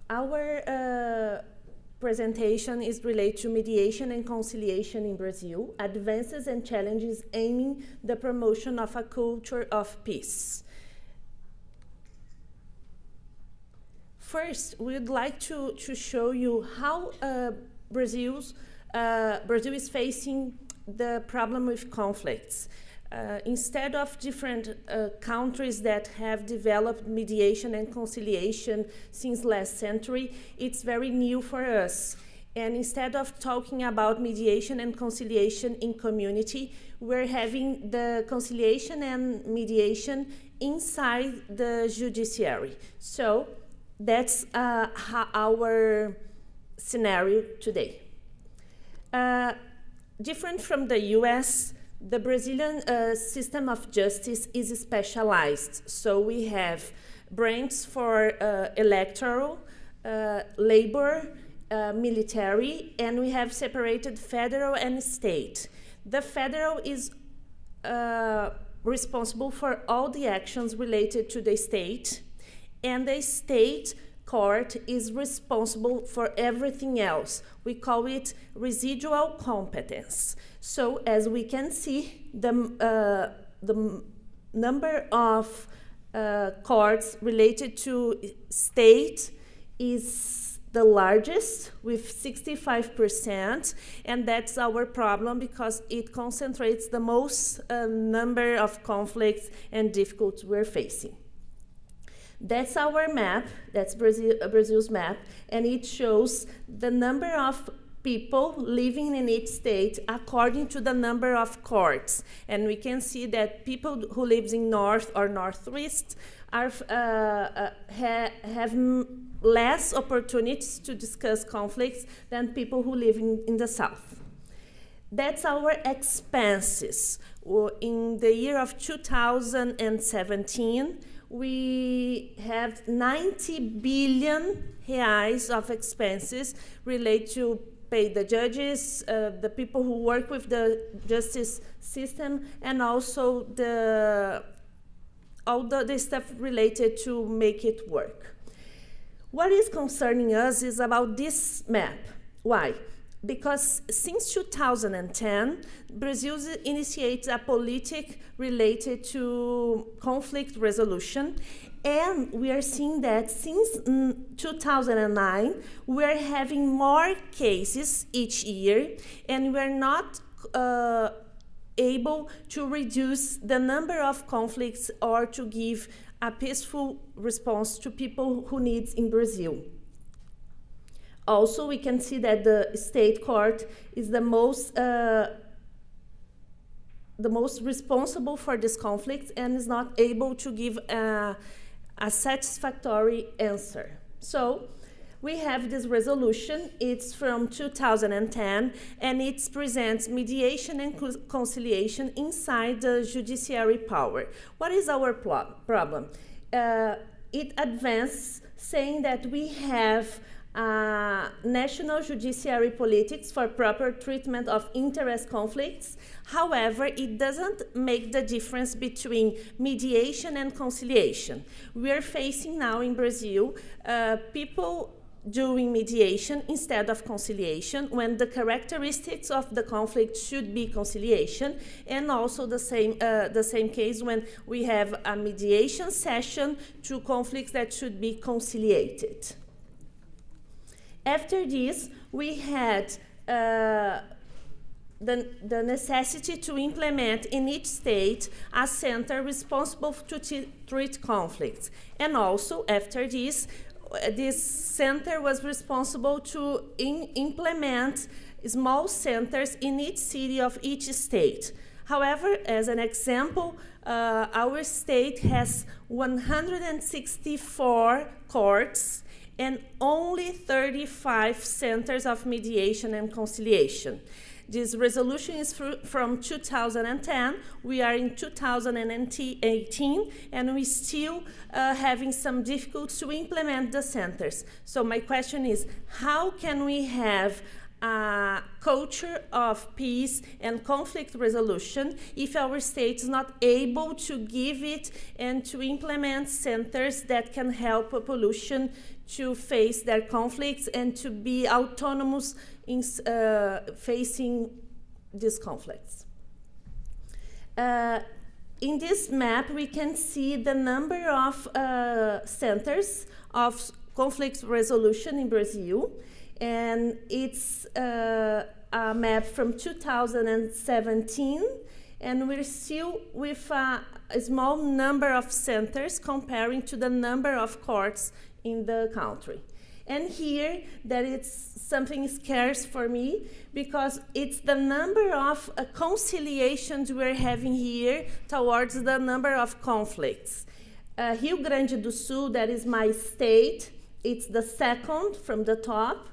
Our presentation is related to mediation and conciliation in Brazil, advances and challenges aiming the promotion of a culture of peace. First, we would like to show you how Brazil is facing the problem with conflicts. Instead of different countries that have developed mediation and conciliation since last century, it's very new for us. And instead of talking about mediation and conciliation in community, we're having the conciliation and mediation inside the judiciary. So that's our scenario today. Different from the US, the Brazilian system of justice is specialized. So we have branches for electoral, labor, military, and we have separated federal and state. The federal is responsible for all the actions related to the state, and the state court is responsible for everything else. We call it residual competence. So as we can see, the number of courts related to state is the largest with 65%, and that's our problem because it concentrates the most number of conflicts and difficulties we're facing. That's our map, that's Brazil's map, and it shows the number of people living in each state according to the number of courts. And we can see that people who live in north or northwest are, have less opportunities to discuss conflicts than people who live in the south. That's our expenses. In the year of 2017, we have 90 billion reais of expenses related to pay the judges, the people who work with the justice system, and also all the stuff related to make it work. What is concerning us is about this map. Why? Because since 2010, Brazil initiates a politic related to conflict resolution, and we are seeing that since 2009, we're having more cases each year, and we're not able to reduce the number of conflicts or to give a peaceful response to people who need in Brazil. Also, we can see that the state court is the most responsible for this conflict and is not able to give a satisfactory answer. So we have this resolution. It's from 2010, and it presents mediation and conciliation inside the judiciary power. What is our problem? It advances saying that we have national judiciary politics for proper treatment of interest conflicts. However, it doesn't make the difference between mediation and conciliation. We are facing now in Brazil people doing mediation instead of conciliation, when the characteristics of the conflict should be conciliation, and also the same case when we have a mediation session to conflicts that should be conciliated. After this, we had the necessity to implement in each state a center responsible to treat conflicts. And also, after this center was responsible to implement small centers in each city of each state. However, as an example, our state has 164 courts and only 35 centers of mediation and conciliation. This resolution is from 2010. We are in 2018, and we still having some difficulty to implement the centers. So my question is, how can we have a culture of peace and conflict resolution if our state is not able to give it and to implement centers that can help a population to face their conflicts and to be autonomous in facing these conflicts? In this map, we can see the number of centers of conflict resolution in Brazil. And it's a map from 2017, and we're still with a small number of centers comparing to the number of courts in the country. And here, that it's something scarce for me, because it's the number of conciliations we're having here towards the number of conflicts. Rio Grande do Sul, that is my state, it's the second from the top.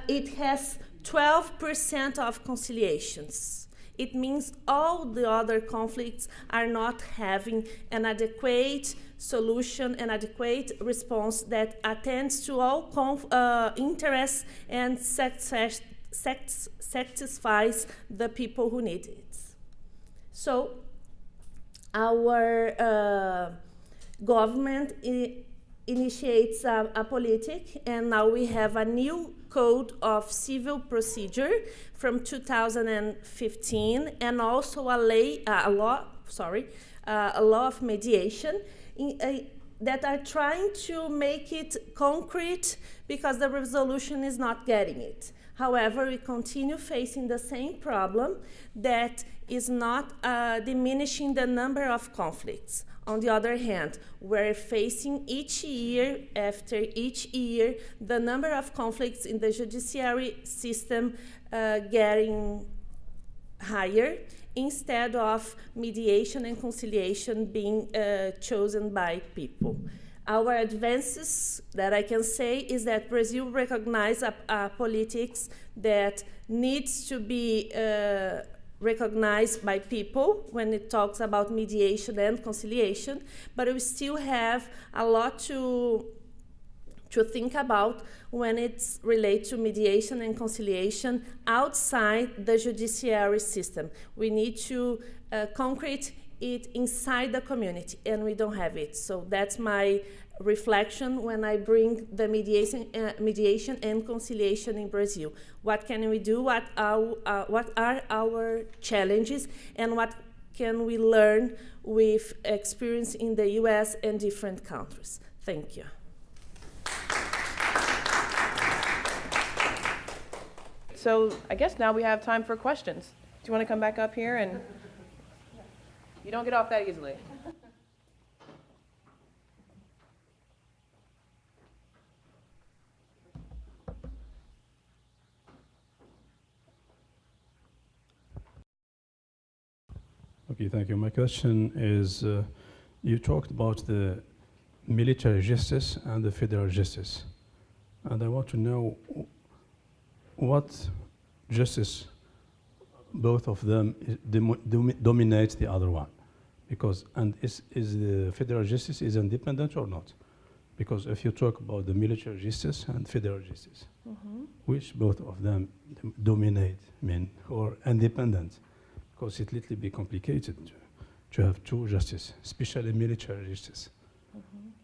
It has 12% of conciliations. It means all the other conflicts are not having an adequate solution, an adequate response that attends to all interests and satisfies the people who need it. So our government initiates a politic, and now we have a new Code of Civil Procedure from 2015, and also a law of mediation that are trying to make it concrete, because the resolution is not getting it. However, we continue facing the same problem, that is not diminishing the number of conflicts. On the other hand, we're facing each year after each year the number of conflicts in the judiciary system getting higher, instead of mediation and conciliation being chosen by people. Our advances that I can say is that Brazil recognizes a politics that needs to be recognized by people when it talks about mediation and conciliation, but we still have a lot to think about when it's related to mediation and conciliation outside the judiciary system. We need to concrete it inside the community, and we don't have it. So that's my reflection when I bring the mediation and conciliation in Brazil. What can we do? What are our challenges, and what can we learn with experience in the US and different countries? Thank you. So I guess now we have time for questions. Do you want to come back up here? And you don't get off that easily. Okay, thank you. My question is, you talked about the military justice and the federal justice. And I want to know what justice both of them dominates the other one. Because, and is the federal justice is independent or not? Because if you talk about the military justice and federal justice, which both of them dominate, or independent? Because it little bit complicated to have two justice, especially military justice.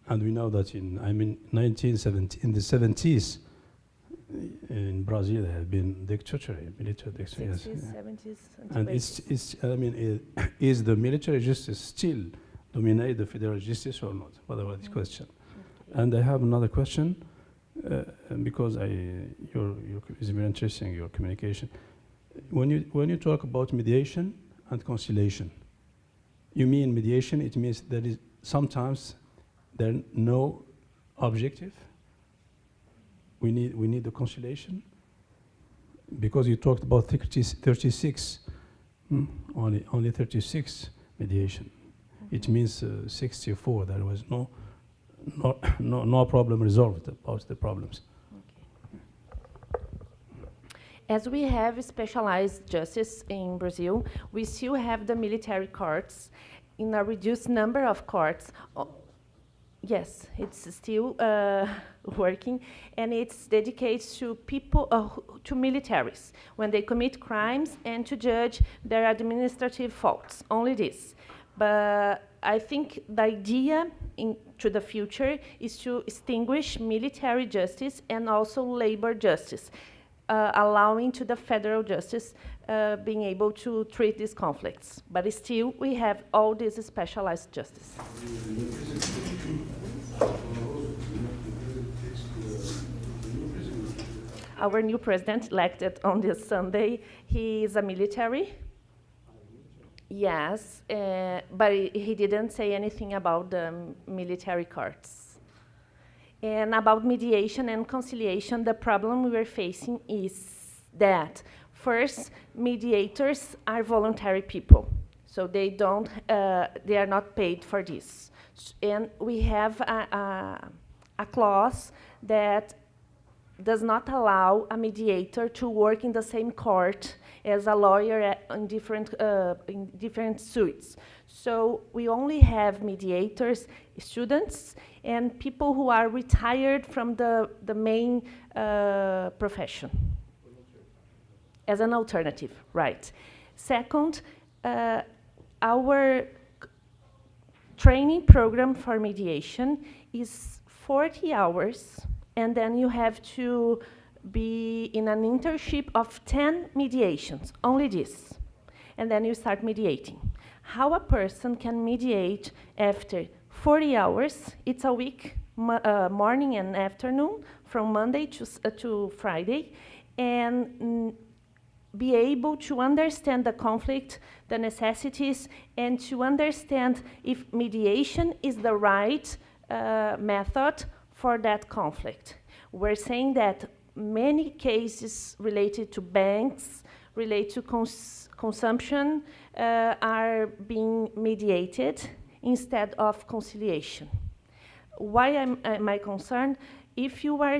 And we know that in the 70s, in Brazil, there have been dictatorship, military dictatorship. 60s, 70s, And is the military justice still dominate the federal justice or not? What about this question? Okay. And I have another question, because it's very interesting, your communication. When you talk about mediation and conciliation, you mean mediation? It means that is sometimes there are no objective. We need the conciliation, because you talked about 36, only 36 mediation. It means 64. There was no problem resolved about the problems. As we have specialized justice in Brazil, we still have the military courts in a reduced number of courts. Yes, it's still working, and it's dedicated to people, to militaries, when they commit crimes and to judge their administrative faults, only this. But I think the idea to the future is to extinguish military justice and also labor justice, allowing to the federal justice being able to treat these conflicts. But still, we have all this specialized justice. Our new president, elected on this Sunday, he is a military. Yes, but he didn't say anything about the military courts. And about mediation and conciliation, the problem we are facing is that, first, mediators are voluntary people, so they are not paid for this. And we have a clause that does not allow a mediator to work in the same court as a lawyer in different suits. So we only have mediators, students, and people who are retired from the main profession as an alternative, right? Second, our training program for mediation is 40 hours, and then you have to be in an internship of 10 mediations, only this. And then you start mediating. How a person can mediate after 40 hours, it's a week, morning and afternoon, from Monday to Friday, and be able to understand the conflict, the necessities, and to understand if mediation is the right method for that conflict. We're saying that many cases related to banks, related to consumption, are being mediated instead of conciliation. Why am I concerned? If you are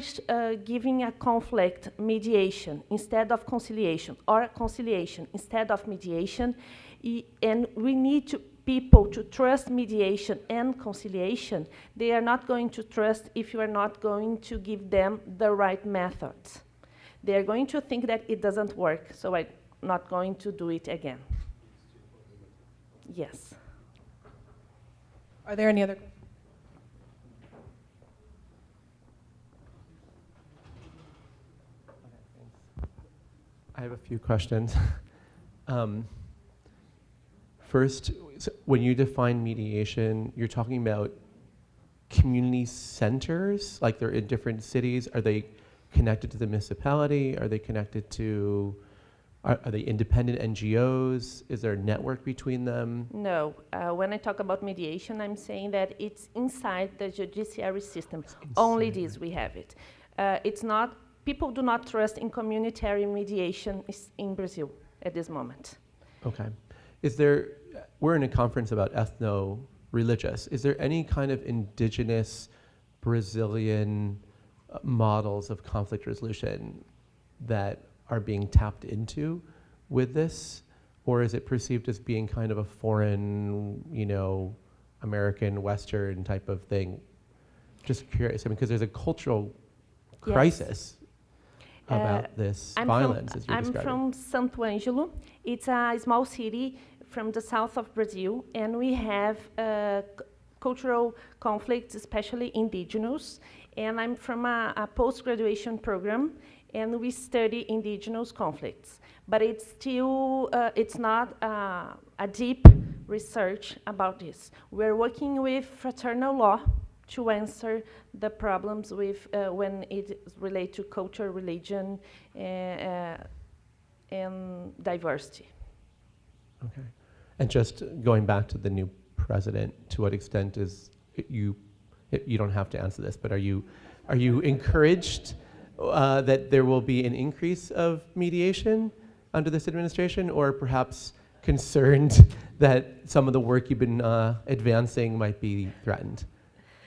giving a conflict mediation instead of conciliation, or conciliation instead of mediation, and we need people to trust mediation and conciliation, they are not going to trust if you are not going to give them the right methods. They are going to think that it doesn't work, so I'm not going to do it again. Yes. Are there any other questions? I have a few questions. First, so when you define mediation, you're talking about community centers, like they're in different cities. Are they connected to the municipality? Are they connected to, are they independent NGOs? Is there a network between them? No, when I talk about mediation, I'm saying that it's inside the judiciary system. Only this we have it. It's not, people do not trust in communitary mediation in Brazil at this moment. Okay. Is there, we're in a conference about ethno-religious. Is there any kind of indigenous Brazilian models of conflict resolution that are being tapped into with this? Or is it perceived as being kind of a foreign, you know, American, Western type of thing? Just curious, I mean, because there's a cultural crisis about this violence, as you're describing. I'm from Santo Ângelo. It's a small city from the south of Brazil, and we have cultural conflicts, especially indigenous. And I'm from a post-graduation program, and we study indigenous conflicts. But it's still, it's not a deep research about this. We're working with fraternal law to answer the problems with when it is related to culture, religion, and diversity. Okay. And just going back to the new president, to what extent is you don't have to answer this, but are you encouraged that there will be an increase of mediation under this administration, or perhaps concerned that some of the work you've been advancing might be threatened?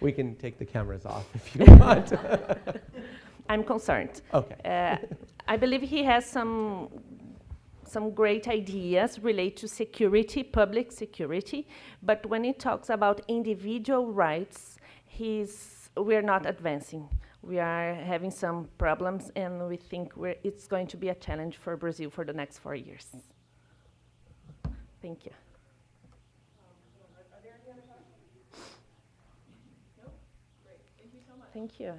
We can take the cameras off if you want. I'm concerned. Okay. I believe he has some great ideas related to security, public security, but when he talks about individual rights, we're not advancing. We are having some problems, and we think it's going to be a challenge for Brazil for the next 4 years. Thank you. Are there any other questions? No? Great. Thank you so much. Thank you.